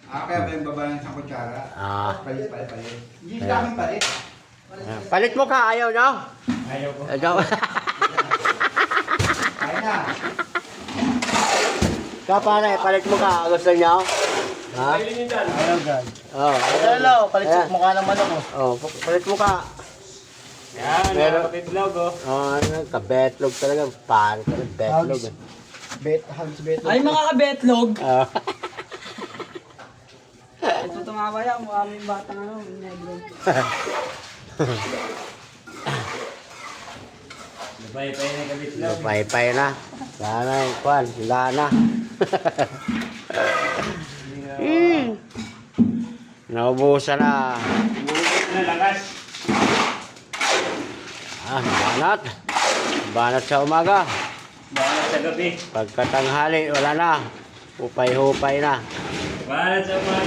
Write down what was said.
Kaya ba yung baba ng isang kutsara? Palit. Hindi Kaya. namin palit. Palit mo ka, ayaw nyo? Ayaw ko. Ayaw. Kaya na. Ka pare, palit mo ka. Gusto nyo? Ha? Ayaw gan. Oh, Hello, palit sa mukha ng manok mo. oh, palit mo ka. Yan, nakabitlog oh. Oh, ano, kabetlog talaga. Pare ka ng betlog. Hugs bet. Ay mga kabetlog. Ah. Ito tumawa yan, mukha mo yung batang ano, negro. Napay-pay na kabitlog. Pay-pay na. Lana yung kwan. Lana. Naubusan na. Na lakas. Banat. Banat sa umaga. Banat sa gabi. Pagkatanghali, wala na. Hupay-hupay na. Banat sa mga